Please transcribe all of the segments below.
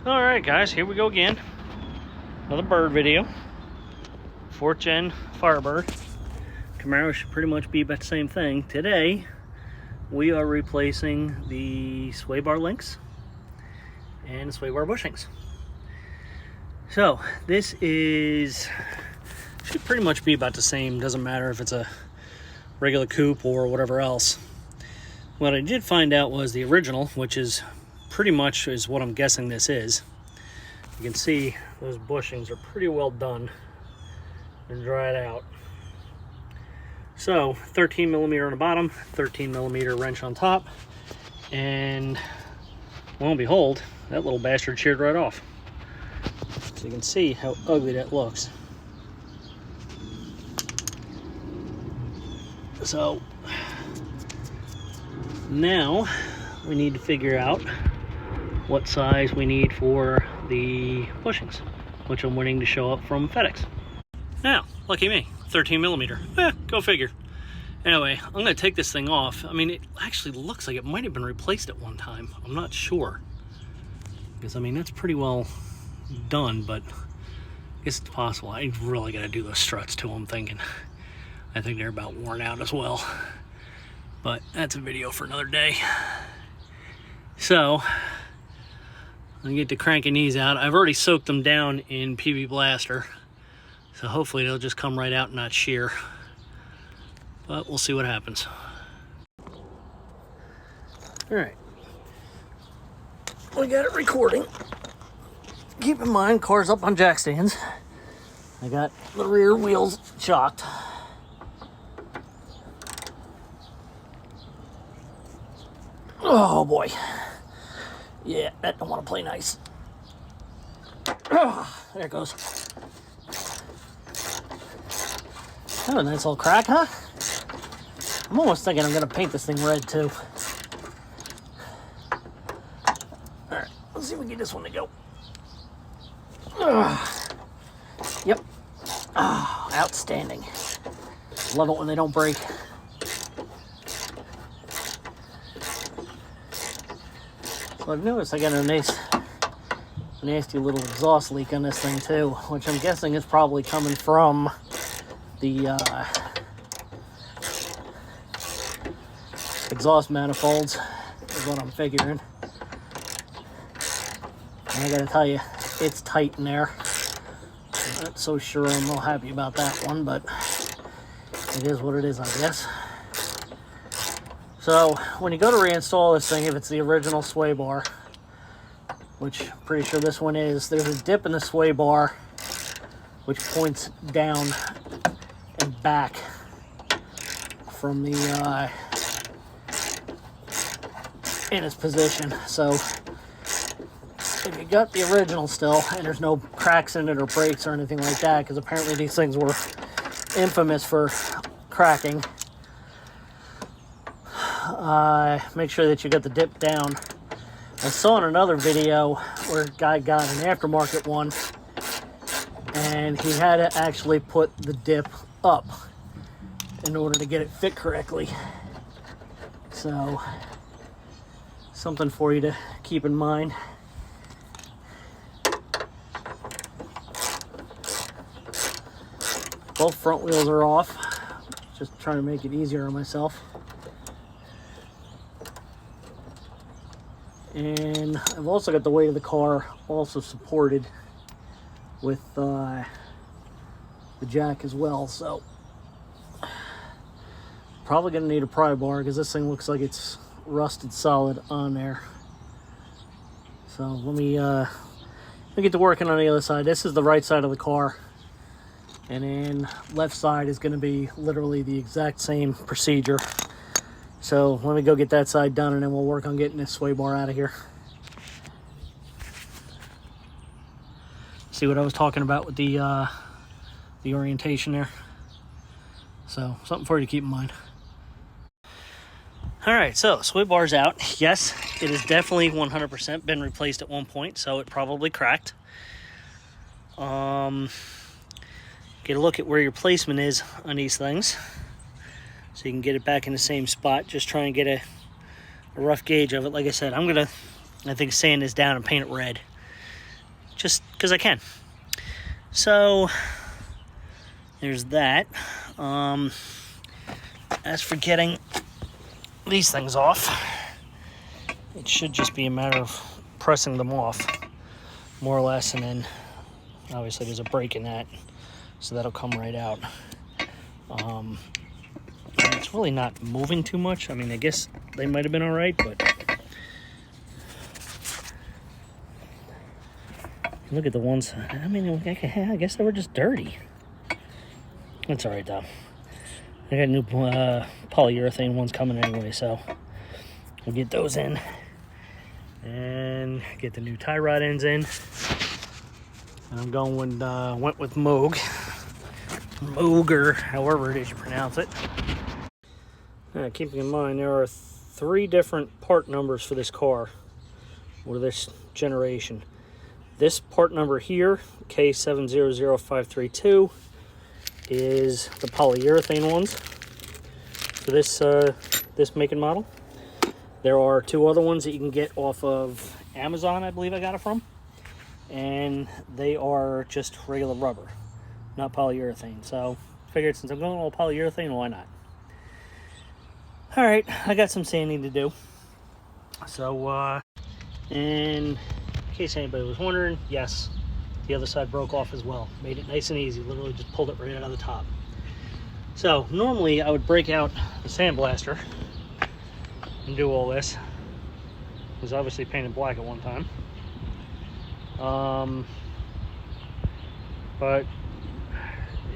Alright guys, here we go again. Another bird video. 4th gen Firebird. Camaro should pretty much be about the same thing. Today, we are replacing the sway bar links and the sway bar bushings. So, this should pretty much be about the same. Doesn't matter if it's a regular coupe or whatever else. What I did find out was the original, which is pretty much is what I'm guessing this is. You can see those bushings are pretty well done and dried out. So 13 millimeter on the bottom, 13 millimeter wrench on top, and lo and behold, that little bastard sheared right off. So you can see how ugly that looks. So now we need to figure out what size we need for the bushings, which I'm waiting to show up from FedEx. Now, lucky me, 13 millimeter. Go figure. Anyway, I'm gonna take this thing off. I mean, it actually looks like it might have been replaced at one time. I'm not sure. Because, I mean, that's pretty well done, but I guess it's possible. I really gotta do those struts too, I'm thinking. I think they're about worn out as well. But that's a video for another day. So, I'm gonna get the cranking these out. I've already soaked them down in PB Blaster, so hopefully they'll just come right out and not shear. But we'll see what happens. All right, we got it recording. Keep in mind, car's up on jack stands. I got the rear wheels shocked. Oh boy. Yeah, that don't want to play nice. Oh, there it goes. Oh, nice little crack, huh? I'm almost thinking I'm going to paint this thing red, too. Alright, let's see if we can get this one to go. Yep. Oh, outstanding. Love it when they don't break. So I've noticed I got a nasty little exhaust leak on this thing too, which I'm guessing is probably coming from the exhaust manifolds, is what I'm figuring. And I gotta tell you, it's tight in there. I'm not so sure I'm real happy about that one, but it is what it is, I guess. So, when you go to reinstall this thing, if it's the original sway bar, which I'm pretty sure this one is, there's a dip in the sway bar which points down and back from the in its position. So, if you got the original still, and there's no cracks in it or breaks or anything like that, because apparently these things were infamous for cracking, make sure that you got the dip down. I saw in another video where a guy got an aftermarket one and he had to actually put the dip up in order to get it fit correctly. So, something for you to keep in mind. Both front wheels are off. Just trying to make it easier on myself. And I've also got the weight of the car also supported with the jack as well, so probably gonna need a pry bar because this thing looks like it's rusted solid on there. So let me get to working on the other side. This is the right side of the car, and then left side is gonna be literally the exact same procedure. So let me go get that side done, and then we'll work on getting this sway bar out of here. See what I was talking about with the orientation there? So something for you to keep in mind. All right, so sway bar's out. Yes, it has definitely 100% been replaced at one point, so it probably cracked. Get a look at where your placement is on these things, so you can get it back in the same spot. Just try and get a rough gauge of it. Like I said, I'm gonna, I think, sand this down and paint it red. just because I can. So there's that. As for getting these things off, it should just be a matter of pressing them off, more or less, and then obviously there's a break in that, so that'll come right out. And it's really not moving too much. I mean, I guess they might have been all right, but look at the ones. I mean, I guess they were just dirty. That's all right though. I got new polyurethane ones coming anyway, so we'll get those in and get the new tie rod ends in. And I'm going with went with Moog, or however it is you pronounce it. Keeping in mind there are 3 different part numbers for this car, or this generation. This part number here, K700532, is the polyurethane ones for this this make and model. There are 2 other ones that you can get off of Amazon, I believe I got it from, and they are just regular rubber, not polyurethane. So I figured since I'm going all polyurethane, why not? All right, I got some sanding to do. So and in case anybody was wondering, yes, the other side broke off as well. Made it nice and easy, literally just pulled it right out of the top. So normally I would break out the sandblaster and do all this. It was obviously painted black at one time. But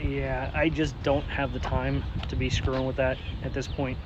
yeah, I just don't have the time to be screwing with that at this point.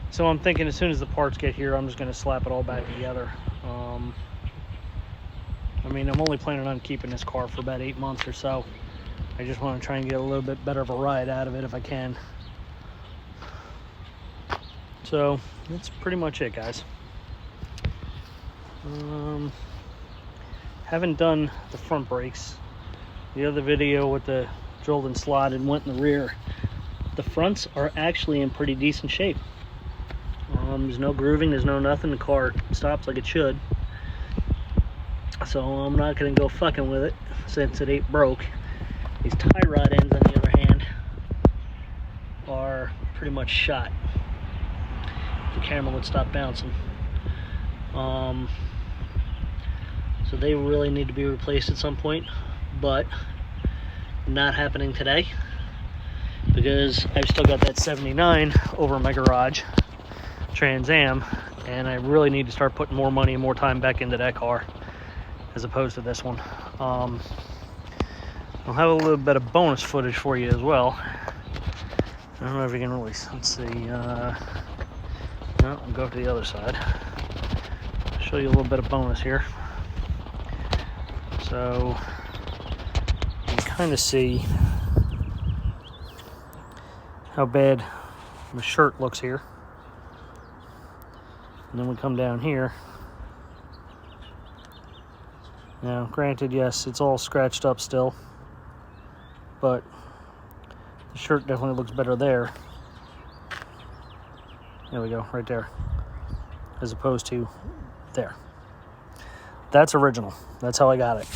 So I'm thinking as soon as the parts get here, I'm just going to slap it all back together. I mean, I'm only planning on keeping this car for about 8 months or so. I just want to try and get a little bit better of a ride out of it if I can. So that's pretty much it, guys. Haven't done the front brakes. The other video with the drilled and slotted went in the rear. The fronts are actually in pretty decent shape. There's no grooving, there's no nothing. The car stops like it should. So I'm not going to go fucking with it since it ain't broke. These tie rod ends, on the other hand, are pretty much shot. The camera would stop bouncing. So they really need to be replaced at some point, but not happening today because I've still got that 79 over my garage Trans Am, and I really need to start putting more money and more time back into that car as opposed to this one. I'll have a little bit of bonus footage for you as well. I don't know if you can really, let's see, no, I'll go to the other side. I'll show you a little bit of bonus here. So you can kind of see how bad my shirt looks here. And then we come down here. Now, granted, yes, it's all scratched up still, but the shirt definitely looks better there. There we go, right there, as opposed to there. That's original. That's how I got it.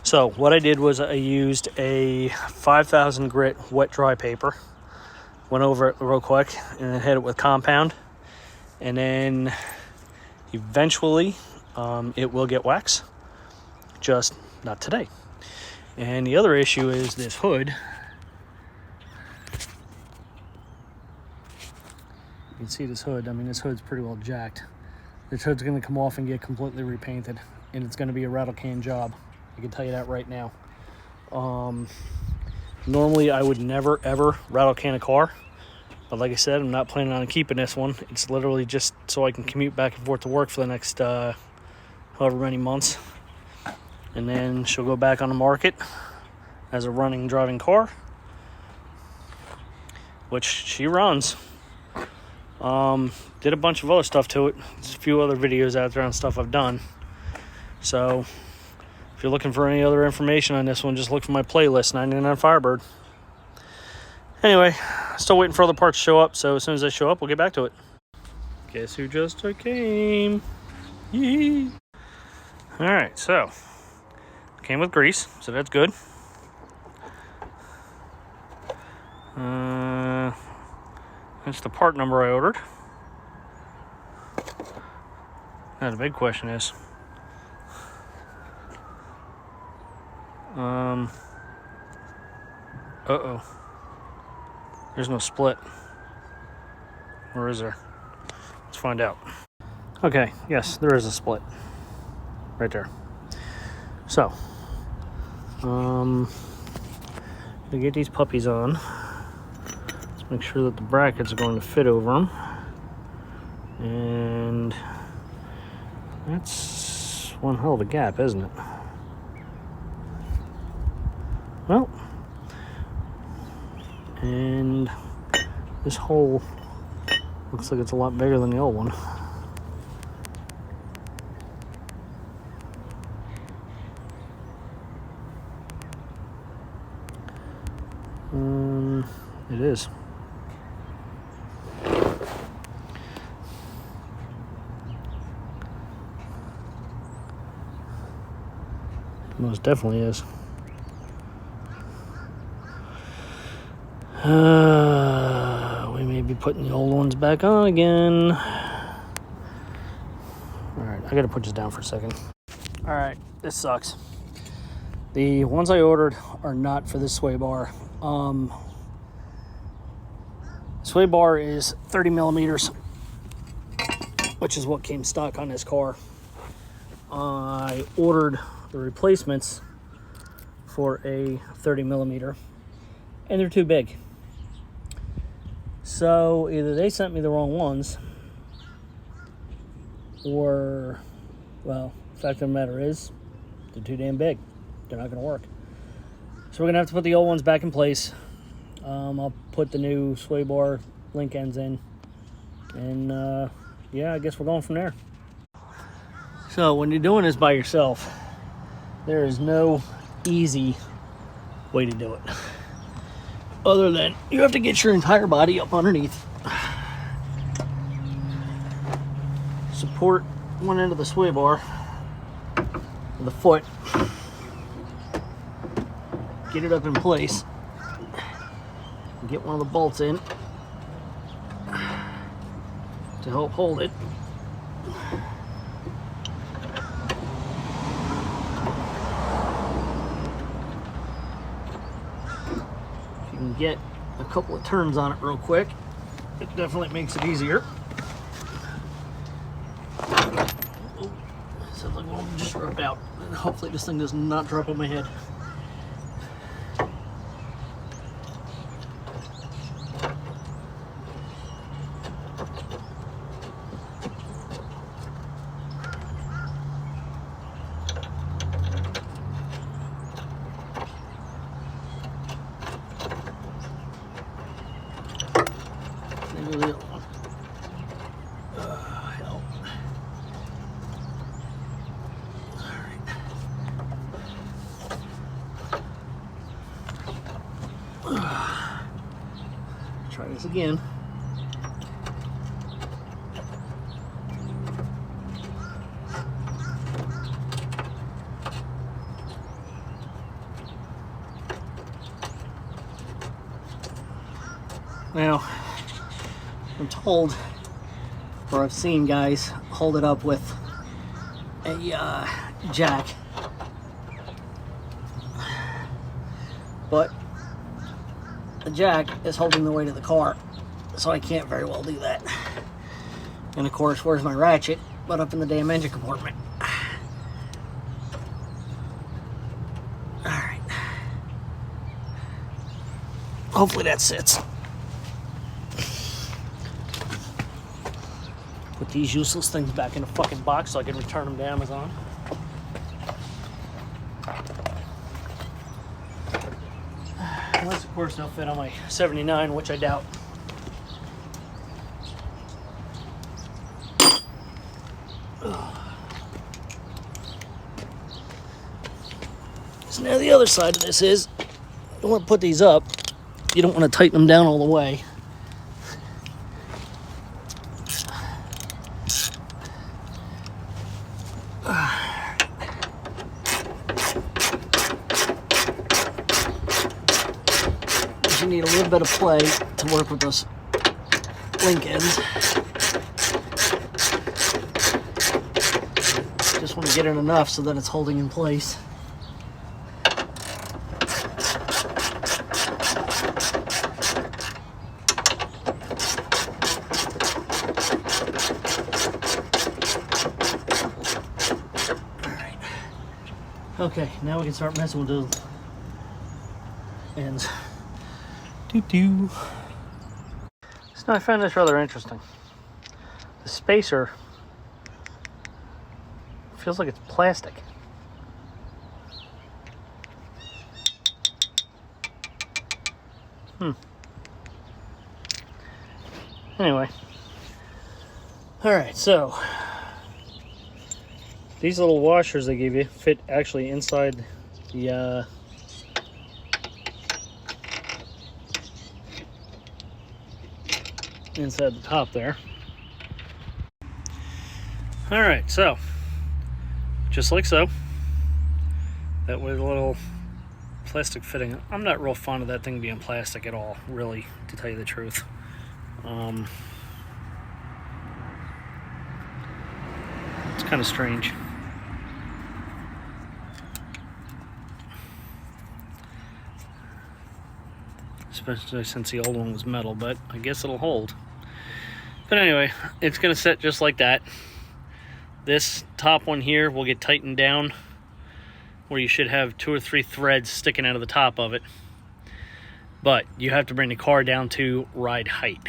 So what I did was I used a 5,000 grit wet dry paper, went over it real quick, and then hit it with compound, and then eventually it will get wax. Just not today. And the other issue is this hood. You can see this hood. I mean, this hood's pretty well jacked. This hood's going to come off and get completely repainted, and it's going to be a rattle can job. I can tell you that right now. Normally I would never ever rattle can a car, but like I said, I'm not planning on keeping this one. It's literally just so I can commute back and forth to work for the next however many months. And then she'll go back on the market as a running, driving car, which she runs. Did a bunch of other stuff to it. There's a few other videos out there on stuff I've done. So if you're looking for any other information on this one, just look for my playlist, 99 Firebird. Anyway, still waiting for other parts to show up, so as soon as they show up, we'll get back to it. Guess who just came? Yee! Alright, so Came with grease, so that's good. That's the part number I ordered. Now the big question is, uh-oh. There's no split. Or is there? Let's find out. Okay, yes, there is a split. Right there. So, to get these puppies on, let's make sure that the brackets are going to fit over them. And that's one hell of a gap, isn't it? Well, and this hole looks like it's a lot bigger than the old one. It is. Most definitely is. We may be putting the old ones back on again. Alright, I gotta put this down for a second. Alright, this sucks. The ones I ordered are not for this sway bar. Sway bar is 30 millimeters, which is what came stock on this car. I ordered the replacements for a 30 millimeter, and they're too big. So either they sent me the wrong ones, or, well, the fact of the matter is, they're too damn big. They're not going to work. So we're going to have to put the old ones back in place. I'll put the new sway bar link ends in. And, yeah, I guess we're going from there. So when you're doing this by yourself, there is no easy way to do it. Other than you have to get your entire body up underneath. Support one end of the sway bar with a foot. Get it up in place. Get one of the bolts in to help hold it. If you can get a couple of turns on it real quick, it definitely makes it easier. Oh, sounds like one just ripped out. Hopefully this thing does not drop on my head. Hell. Alright. Try this again. Now, I'm told, or I've seen guys hold it up with a jack, but the jack is holding the weight of the car, so I can't very well do that. And of course, where's my ratchet but up in the damn engine compartment? Alright. Hopefully that sits. Put these useless things back in a fucking box so I can return them to Amazon. Unless, of course, they'll fit on my 79, which I doubt. So now the other side of this is, you want to put these up, you don't want to tighten them down all the way. you need a little bit of play to work with those link ends. Just want to get it enough so that it's holding in place. Alright. Okay, now we can start messing with those ends. Doo-doo. So I found this rather interesting. The spacer feels like it's plastic. Anyway. Alright, so these little washers they give you fit actually inside the inside the top there. Alright, so just like so, that with a little plastic fitting. I'm not real fond of that thing being plastic at all, really, to tell you the truth. It's kind of strange. Especially since the old one was metal, but I guess it'll hold. But anyway, it's going to sit just like that. This top one here will get tightened down where you should have 2 or 3 threads sticking out of the top of it. But you have to bring the car down to ride height.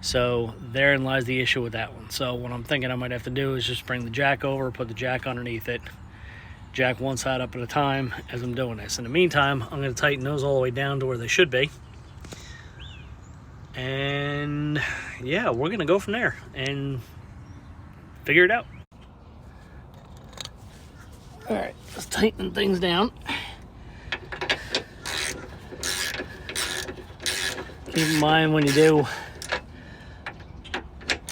So therein lies the issue with that one. So what I'm thinking I might have to do is just bring the jack over, put the jack underneath it, jack one side up at a time as I'm doing this. In the meantime, I'm going to tighten those all the way down to where they should be. And yeah, we're going to go from there and figure it out. All right, let's tighten things down. Keep in mind when you do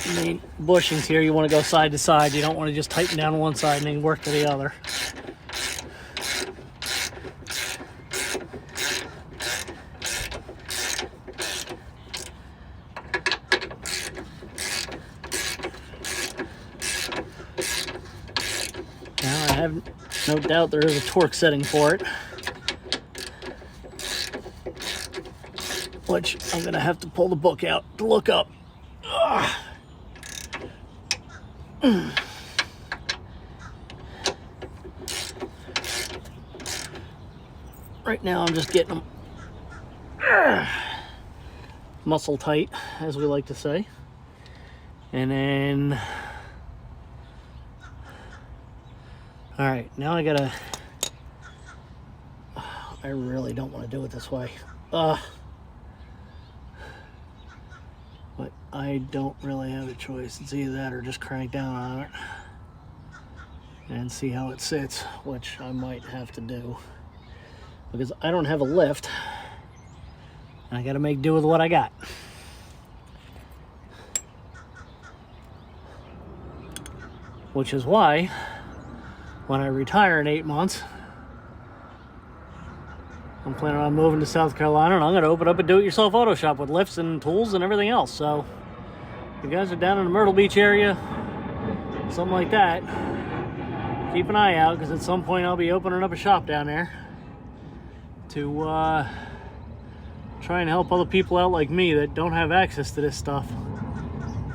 the bushings here, you want to go side to side. You don't want to just tighten down one side and then work to the other. Now I have no doubt there is a torque setting for it, which I'm going to have to pull the book out to look up. Right now I'm just getting them muscle tight, as we like to say. And then, all right, now I gotta, I really don't want to do it this way. But I don't really have a choice. It's either that or just crank down on it and see how it sits, which I might have to do because I don't have a lift. I got to make do with what I got. Which is why when I retire in 8 months, I'm planning on moving to South Carolina and I'm going to open up a do-it-yourself auto shop with lifts and tools and everything else. So if you guys are down in the Myrtle Beach area, something like that, keep an eye out because at some point I'll be opening up a shop down there to try and help other people out like me that don't have access to this stuff.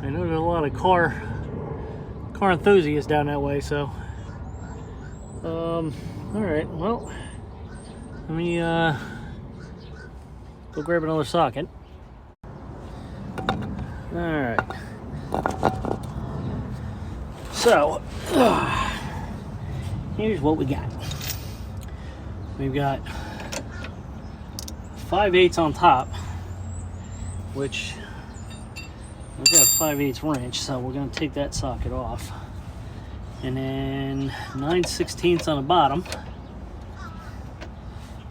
I know there's a lot of car enthusiasts down that way, so all right, well, let me go grab another socket. All right, so here's what we got. We've got 5/8 on top, which we've got a 5/8 wrench, so we're going to take that socket off. And then 9/16 on the bottom.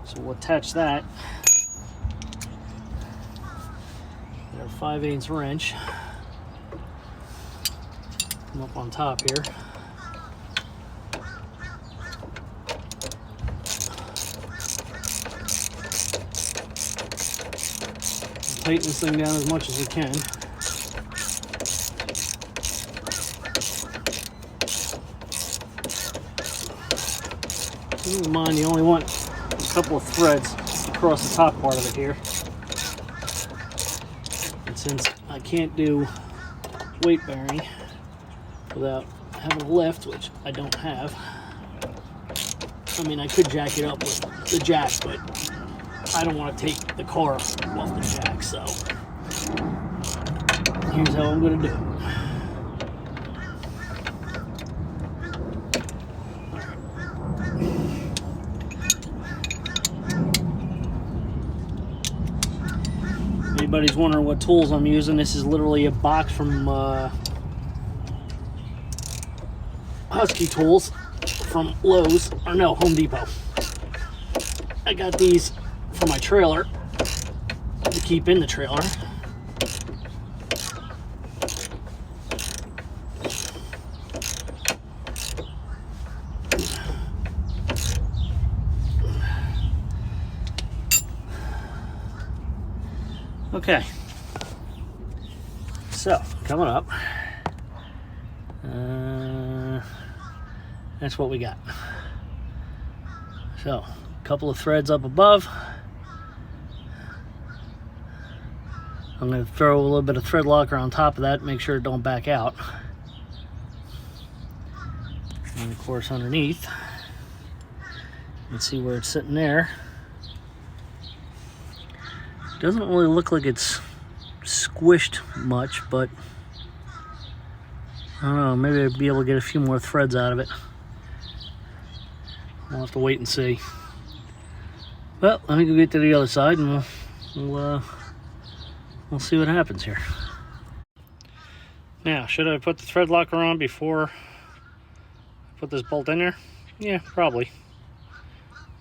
So we'll attach that. Got our 5/8 wrench. Come up on top here. tighten this thing down as much as we can. Keep in mind, you only want a couple of threads across the top part of it here. And since I can't do weight bearing without having a lift, which I don't have, I mean, I could jack it up with the jack, but I don't want to take the car off the jack, so here's how I'm going to do it. Anybody's wondering what tools I'm using, this is literally a box from Husky Tools from Lowe's, or no, Home Depot. I got these for my trailer to keep in the trailer. Okay, so coming up, that's what we got. So, a couple of threads up above. I'm going to throw a little bit of thread locker on top of that, make sure it don't back out. And of course underneath, let's see where it's sitting there. Doesn't really look like it's squished much, but I don't know, maybe I'd be able to get a few more threads out of it. We'll have to wait and see. Well, let me go get to the other side and we'll see what happens here. Now, should I put the thread locker on before I put this bolt in there? Yeah, probably.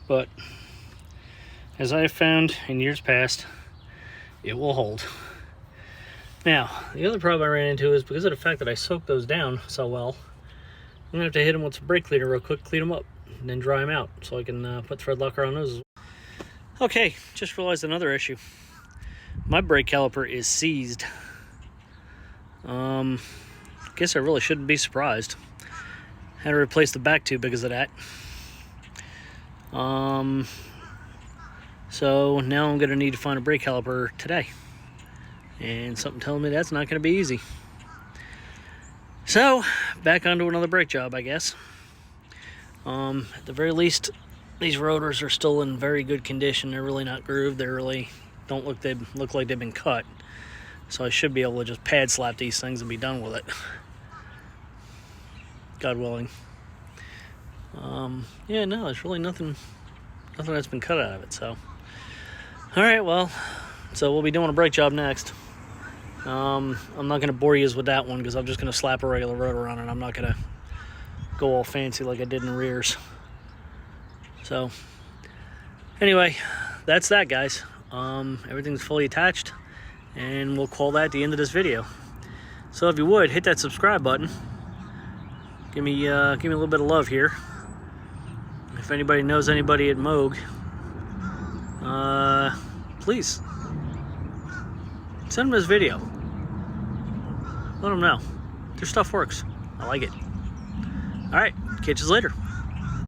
But as I have found in years past, it will hold. Now, the other problem I ran into is because of the fact that I soaked those down so well, I'm gonna have to hit them with some brake cleaner real quick, clean them up, and then dry them out so I can put thread locker on those as well. Okay, just realized another issue. My brake caliper is seized. Guess I really shouldn't be surprised. Had to replace the back tube because of that. So now I'm gonna need to find a brake caliper today. And something telling me that's not gonna be easy. So, back onto another brake job, I guess. At the very least, these rotors are still in very good condition. They're really not grooved. They really don't look like they've been cut. So I should be able to just pad slap these things and be done with it. God willing. Yeah, no, there's really nothing that's been cut out of it, so. All right, well, so we'll be doing a brake job next. I'm not gonna bore you with that one because I'm just gonna slap a regular rotor on it. I'm not gonna go all fancy like I did in the rears. So, anyway, that's that, guys. Everything's fully attached, and we'll call that the end of this video. So if you would, hit that subscribe button. Give me a little bit of love here. If anybody knows anybody at Moog, please send them this video. Let them know. Their stuff works. I like it. All right, catch you later.